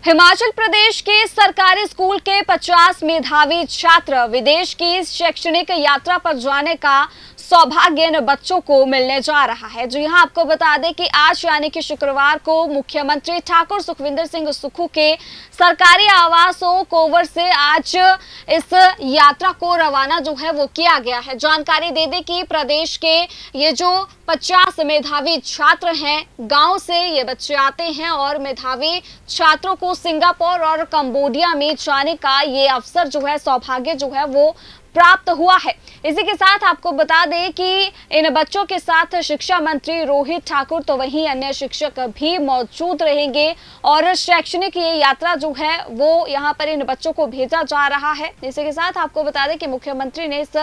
हिमाचल प्रदेश के सरकारी स्कूल के 50 मेधावी छात्र विदेश की शैक्षणिक यात्रा पर जाने का सौभाग्य इन बच्चों को मिलने जा रहा है। जी हां, आपको बता दें कि आज यानी कि शुक्रवार को मुख्यमंत्री ठाकुर सुखविंदर सिंह सुक्खू के सरकारी आवास ओकओवर से आज इस यात्रा को रवाना जो है वो किया गया है। जानकारी दे दें कि प्रदेश के ये जो 50 मेधावी छात्र हैं, गांव से ये बच्चे आते हैं और मेधावी छात्रों को सिंगापुर और कंबोडिया में जाने का ये अवसर जो है, सौभाग्य जो है वो प्राप्त हुआ है। इसी के साथ आपको बता दें कि इन बच्चों के साथ शिक्षा मंत्री रोहित ठाकुर तो वहीं अन्य शिक्षक भी मौजूद रहेंगे और शैक्षणिक ये यात्रा जो है वो यहाँ पर इन बच्चों को भेजा जा रहा है। इसी के साथ आपको बता दें कि मुख्यमंत्री ने इस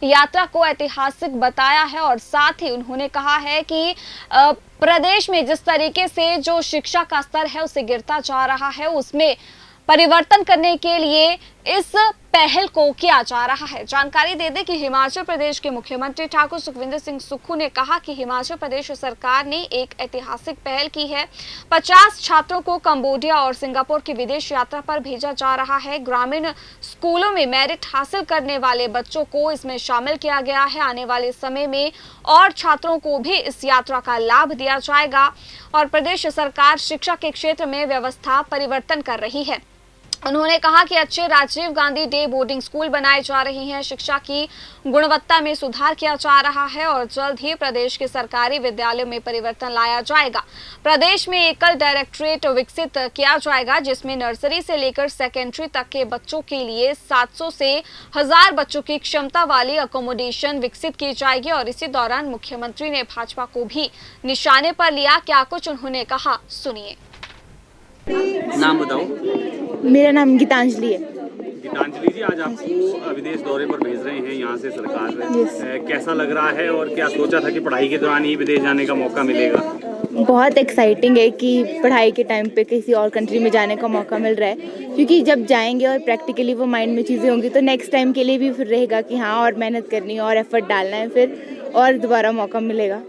यात्रा को ऐतिहासिक बताया है और साथ ही उन्होंने कहा है कि प्रदेश में जिस तरीके से जो शिक्षा का स्तर है उसे गिरता जा रहा है, उसमें परिवर्तन करने के लिए इस पहल को किया जा रहा है। जानकारी दे दें कि हिमाचल प्रदेश के मुख्यमंत्री ठाकुर सुखविंदर सिंह सुक्खू ने कहा कि हिमाचल प्रदेश सरकार ने एक ऐतिहासिक पहल की है। 50 छात्रों को कंबोडिया और सिंगापुर की विदेश यात्रा पर भेजा जा रहा है। ग्रामीण स्कूलों में मेरिट हासिल करने वाले बच्चों को इसमें शामिल किया गया है। आने वाले समय में और छात्रों को भी इस यात्रा का लाभ दिया जाएगा और प्रदेश सरकार शिक्षा के क्षेत्र में व्यवस्था परिवर्तन कर रही है। उन्होंने कहा कि अच्छे Rajiv Gandhi day boarding school बनाए जा रहे हैं, शिक्षा की गुणवत्ता में सुधार किया जा रहा है और जल्द ही प्रदेश के सरकारी विद्यालयों में परिवर्तन लाया जाएगा। प्रदेश में एकल डायरेक्टरेट विकसित किया जाएगा जिसमें नर्सरी से लेकर सेकेंडरी तक के बच्चों के लिए 700 से 1000 बच्चों की क्षमता वाली अकोमोडेशन विकसित की जाएगी। और इसी दौरान मुख्यमंत्री ने भाजपा को भी निशाने पर लिया। क्या कुछ उन्होंने कहा, सुनिए। नाम बताओ। मेरा नाम गीतांजलि है। गीतांजलि जी, आज आपको विदेश दौरे पर भेज रहे हैं यहाँ से सरकार। कैसा लग रहा है और क्या सोचा था कि पढ़ाई के दौरान ही विदेश जाने का मौका मिलेगा? बहुत एक्साइटिंग है कि पढ़ाई के टाइम पे किसी और कंट्री में जाने का मौका मिल रहा है, क्योंकि जब जाएंगे और प्रैक्टिकली वो माइंड में चीज़ें होंगी तो नेक्स्ट टाइम के लिए भी फिर रहेगा कि हाँ और मेहनत करनी है और एफर्ट डालना है, फिर और दोबारा मौका मिलेगा।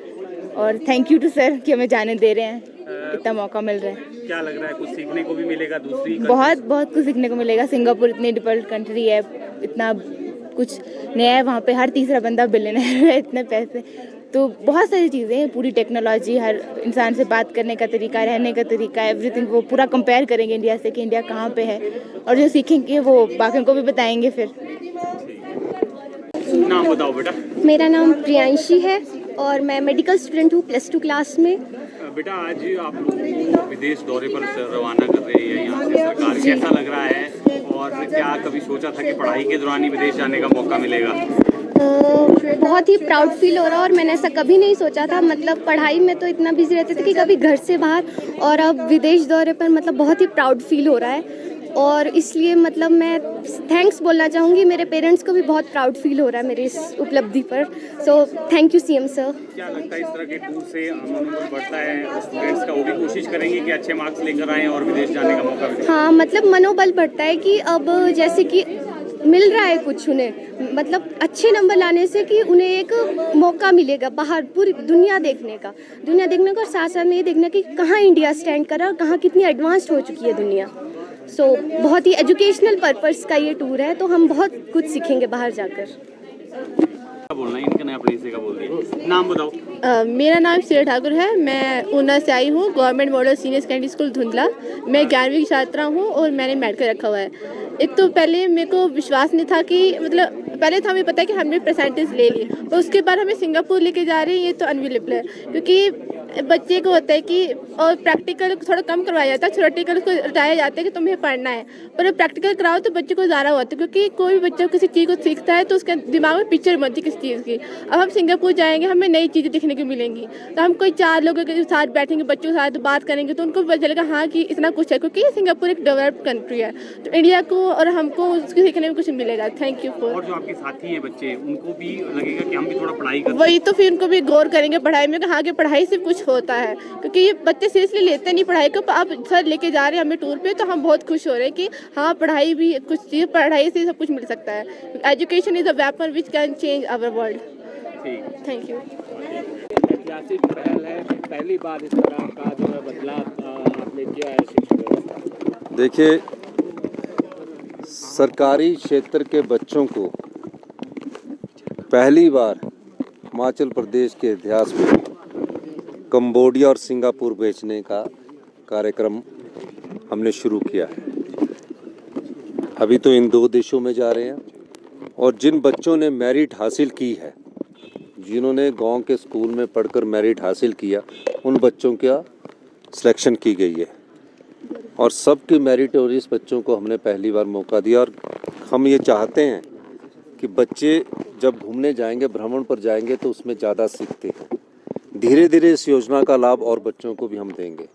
और थैंक यू टू सर कि हमें जाने दे रहे हैं, इतना मौका मिल रहा है। क्या लग रहा है, कुछ सीखने को भी मिलेगा? दूसरी बहुत कुछ सीखने को मिलेगा। सिंगापुर इतनी डेवलप्ड कंट्री है, इतना कुछ नया है, वहाँ पे हर तीसरा बंदा बिलियनर है, इतने पैसे, तो बहुत सारी चीज़ें हैं, पूरी टेक्नोलॉजी, हर इंसान से बात करने का तरीका, रहने का तरीका, एवरीथिंग वो पूरा कंपेयर करेंगे इंडिया से कि इंडिया कहाँ पे है और जो सीखेंगे वो बाकियों को भी बताएंगे। फिर नाम बताओ बेटा। मेरा नाम प्रियांशी है और मैं मेडिकल स्टूडेंट हूँ +2 क्लास में। बेटा, आज आप लोगों को विदेश दौरे पर रवाना कर रहे हैं यहाँ से सरकार, कैसा लग रहा है और क्या कभी सोचा था कि पढ़ाई के दौरान ही विदेश जाने का मौका मिलेगा? बहुत ही प्राउड फील हो रहा है और मैंने ऐसा कभी नहीं सोचा था। मतलब पढ़ाई में तो इतना बिजी रहते थे कि कभी घर से बाहर, और अब विदेश दौरे पर मतलब बहुत ही प्राउड फील हो रहा है और इसलिए मतलब मैं थैंक्स बोलना चाहूँगी। मेरे पेरेंट्स को भी बहुत प्राउड फील हो रहा है मेरी इस उपलब्धि पर। So thank you CM sir. क्या लगता है इस तरह के टूर से मनोबल बढ़ता है स्टूडेंट्स का? वो भी कोशिश करेंगे कि अच्छे मार्क्स लेकर आएँ और विदेश जाने का मौका मिले? हाँ, मतलब मनोबल बढ़ता है कि अब जैसे कि मिल रहा है कुछ उन्हें, मतलब अच्छे नंबर लाने से कि उन्हें एक मौका मिलेगा बाहर पूरी दुनिया देखने का और साथ साथ में ये देखना कि कहाँ इंडिया स्टैंड कर रहा है और कहाँ कितनी एडवांस्ड हो चुकी है दुनिया। सो बहुत ही एजुकेशनल पर्पस का ये टूर है, तो हम बहुत कुछ सीखेंगे बाहर जाकर। बोलना है इनका, नया अपने हिस्से का बोल दिया। नाम बताओ। मेरा नाम श्रेया ठाकुर है। मैं ऊना से आई हूँ, government model senior secondary school धुंधला। मैं 11वीं की छात्रा हूँ और मैंने मेडिकल रखा हुआ है। एक तो पहले मेरे को विश्वास नहीं था कि मतलब पहले तो हमें पता है कि हमने परसेंटेज ले ली, पर उसके बाद हमें सिंगापुर लेके जा रहे हैं, ये तो अनबिलीवेबल है। क्योंकि बच्चे को होता है कि और प्रैक्टिकल थोड़ा कम करवाया जाता है, थ्योरेटिकल को बताया जाता है कि तुम्हें पढ़ना है, पर प्रैक्टिकल कराओ तो बच्चे को ज़्यादा होता है। क्योंकि कोई भी बच्चा किसी चीज़ को सीखता है तो उसके दिमाग में पिक्चर बनती है किसी चीज़ की। अब हम सिंगापुर जाएंगे, हमें नई चीज़ें देखने को मिलेंगी, तो हम कोई 4 लोगों के साथ बैठेंगे, बच्चों के साथ बात करेंगे तो उनको पता चलेगा हाँ कि इतना कुछ है, क्योंकि सिंगापुर एक डेवलप्ड कंट्री है, तो इंडिया को और हमको उसको सीखने में कुछ मिलेगा। Thank you for. और जो आपके साथी हैं बच्चे, उनको भी लगेगा कि हम भी थोड़ा पढ़ाई करें। वही तो, फिर उनको भी गौर करेंगे पढ़ाई में कि हाँ कि पढ़ाई से कुछ होता है, क्योंकि ये बच्चे सीरियसली लेते नहीं पढ़ाई को। आप सर लेके जा रहे हैं हमें टूर पे, तो हम बहुत खुश हो रहे हैं कि हाँ पढ़ाई भी कुछ चीज़, पढ़ाई से सब कुछ मिल सकता है। Education is a weapon which can change our world. Thank you. ऐतिहासिक पहल है, पहली बार इस तरह का जो है बदलाव आपने किया है शिक्षा व्यवस्था। देखिए, सरकारी क्षेत्र के बच्चों को पहली बार हिमाचल प्रदेश के इतिहास में कंबोडिया और सिंगापुर भेजने का कार्यक्रम हमने शुरू किया है। अभी तो इन 2 देशों में जा रहे हैं और जिन बच्चों ने मेरिट हासिल की है, जिन्होंने गांव के स्कूल में पढ़कर मेरिट हासिल किया, उन बच्चों का सिलेक्शन की गई है और सबके मेरिटोरियस बच्चों को हमने पहली बार मौका दिया। और हम ये चाहते हैं कि बच्चे जब घूमने जाएंगे, भ्रमण पर जाएंगे, तो उसमें ज़्यादा सीखते हैं। धीरे धीरे इस योजना का लाभ और बच्चों को भी हम देंगे।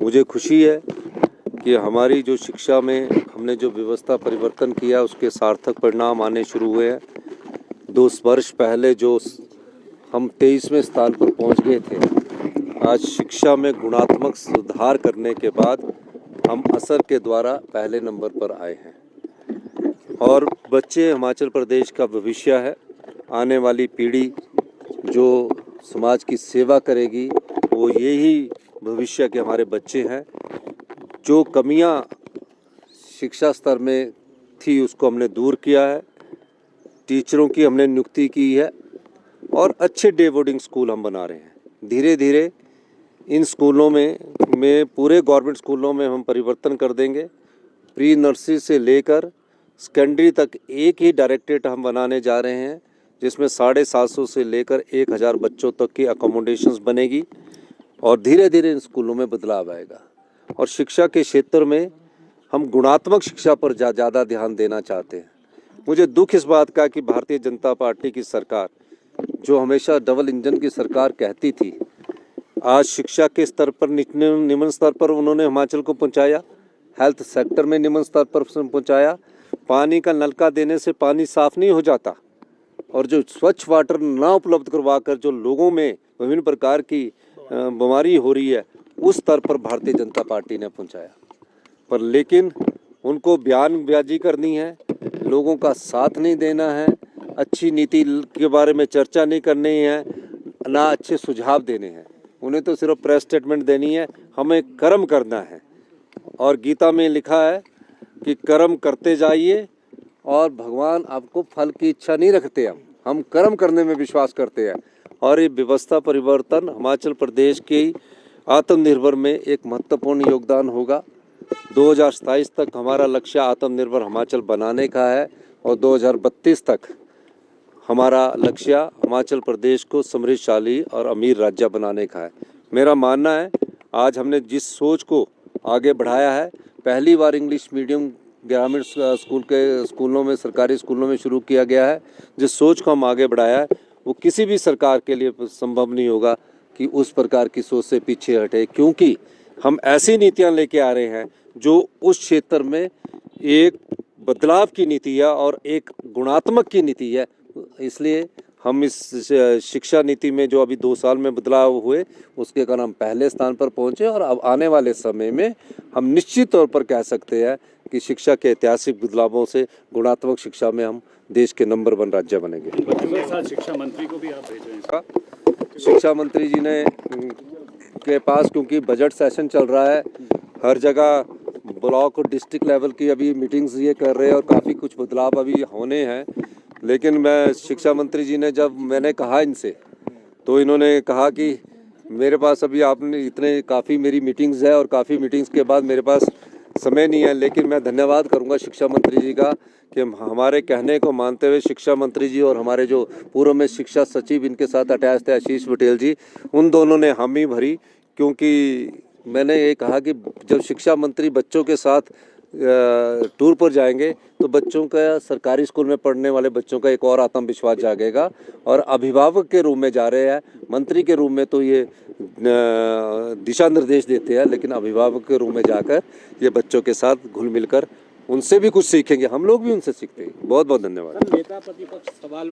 मुझे खुशी है कि हमारी जो शिक्षा में हमने जो व्यवस्था परिवर्तन किया, उसके सार्थक परिणाम आने शुरू हुए हैं। 2 वर्ष पहले जो हम 23वें स्थान पर पहुंच गए थे, आज शिक्षा में गुणात्मक सुधार करने के बाद हम असर के द्वारा पहले नंबर पर आए हैं। और बच्चे हिमाचल प्रदेश का भविष्य है। आने वाली पीढ़ी जो समाज की सेवा करेगी, वो यही भविष्य के हमारे बच्चे हैं। जो कमियां शिक्षा स्तर में थी, उसको हमने दूर किया है। टीचरों की हमने नियुक्ति की है और अच्छे डे बोर्डिंग स्कूल हम बना रहे हैं। धीरे धीरे इन स्कूलों में पूरे गवर्नमेंट स्कूलों में हम परिवर्तन कर देंगे। प्री नर्सरी से लेकर सेकेंडरी तक एक ही डायरेक्टरेट हम बनाने जा रहे हैं, जिसमें 750 से लेकर 1000 बच्चों तक की अकोमोडेशंस बनेगी और धीरे धीरे इन स्कूलों में बदलाव आएगा। और शिक्षा के क्षेत्र में हम गुणात्मक शिक्षा पर ज़्यादा ध्यान देना चाहते हैं। मुझे दुख इस बात का कि भारतीय जनता पार्टी की सरकार, जो हमेशा डबल इंजन की सरकार कहती थी, आज शिक्षा के स्तर पर निम्न स्तर पर उन्होंने हिमाचल को पहुंचाया, हेल्थ सेक्टर में निम्न स्तर पर पहुंचाया। पानी का नलका देने से पानी साफ नहीं हो जाता और जो स्वच्छ वाटर ना उपलब्ध करवा कर जो लोगों में विभिन्न प्रकार की बीमारी हो रही है, उस स्तर पर भारतीय जनता पार्टी ने पहुंचाया। पर लेकिन उनको बयानबाजी करनी है, लोगों का साथ नहीं देना है, अच्छी नीति के बारे में चर्चा नहीं करनी है, ना अच्छे सुझाव देने हैं। उन्हें तो सिर्फ प्रेस स्टेटमेंट देनी है। हमें कर्म करना है और गीता में लिखा है कि कर्म करते जाइए और भगवान आपको फल की इच्छा नहीं रखते। हम कर्म करने में विश्वास करते हैं और ये व्यवस्था परिवर्तन हिमाचल प्रदेश की आत्मनिर्भर में एक महत्वपूर्ण योगदान होगा। 2027 तक हमारा लक्ष्य आत्मनिर्भर हिमाचल बनाने का है और 2032 तक हमारा लक्ष्य हिमाचल प्रदेश को समृद्धशाली और अमीर राज्य बनाने का है। मेरा मानना है, आज हमने जिस सोच को आगे बढ़ाया है, पहली बार इंग्लिश मीडियम ग्रामीण स्कूलों में, सरकारी स्कूलों में शुरू किया गया है। जिस सोच को हम आगे बढ़ाया है, वो किसी भी सरकार के लिए संभव नहीं होगा कि उस प्रकार की सोच से पीछे हटे, क्योंकि हम ऐसी नीतियां लेके आ रहे हैं जो उस क्षेत्र में एक बदलाव की नीति है और एक गुणात्मक की नीति है। इसलिए हम इस शिक्षा नीति में जो अभी 2 साल में बदलाव हुए, उसके कारण हम पहले स्थान पर पहुंचे और अब आने वाले समय में हम निश्चित तौर पर कह सकते हैं कि शिक्षा के ऐतिहासिक बदलावों से गुणात्मक शिक्षा में हम देश के नंबर 1 राज्य बनेंगे। बच्चों के साथ शिक्षा मंत्री को भी आप भेज रहे हैं। शिक्षा मंत्री जी ने के पास, क्योंकि बजट सेशन चल रहा है, हर जगह ब्लॉक और डिस्ट्रिक्ट लेवल की अभी मीटिंग्स ये कर रहे हैं और काफ़ी कुछ बदलाव अभी होने हैं। लेकिन मैं शिक्षा मंत्री जी ने, जब मैंने कहा इनसे, तो इन्होंने कहा कि मेरे पास अभी आपने काफ़ी मेरी मीटिंग्स है और काफ़ी मीटिंग्स के बाद मेरे पास समय नहीं है। लेकिन मैं धन्यवाद करूंगा शिक्षा मंत्री जी का कि हमारे कहने को मानते हुए शिक्षा मंत्री जी और हमारे जो पूर्व में शिक्षा सचिव इनके साथ अटैच थे आशीष पटेल जी, उन दोनों ने हामी भरी। क्योंकि मैंने ये कहा कि जब शिक्षा मंत्री बच्चों के साथ टूर पर जाएंगे तो बच्चों का, सरकारी स्कूल में पढ़ने वाले बच्चों का एक और आत्मविश्वास जागेगा। और अभिभावक के रूप में जा रहे हैं, मंत्री के रूप में तो ये दिशा निर्देश देते हैं, लेकिन अभिभावक के रूप में जाकर ये बच्चों के साथ घुल मिलकर उनसे भी कुछ सीखेंगे, हम लोग भी उनसे सीखते हैं। बहुत बहुत धन्यवाद। नेता प्रतिपक्ष सवाल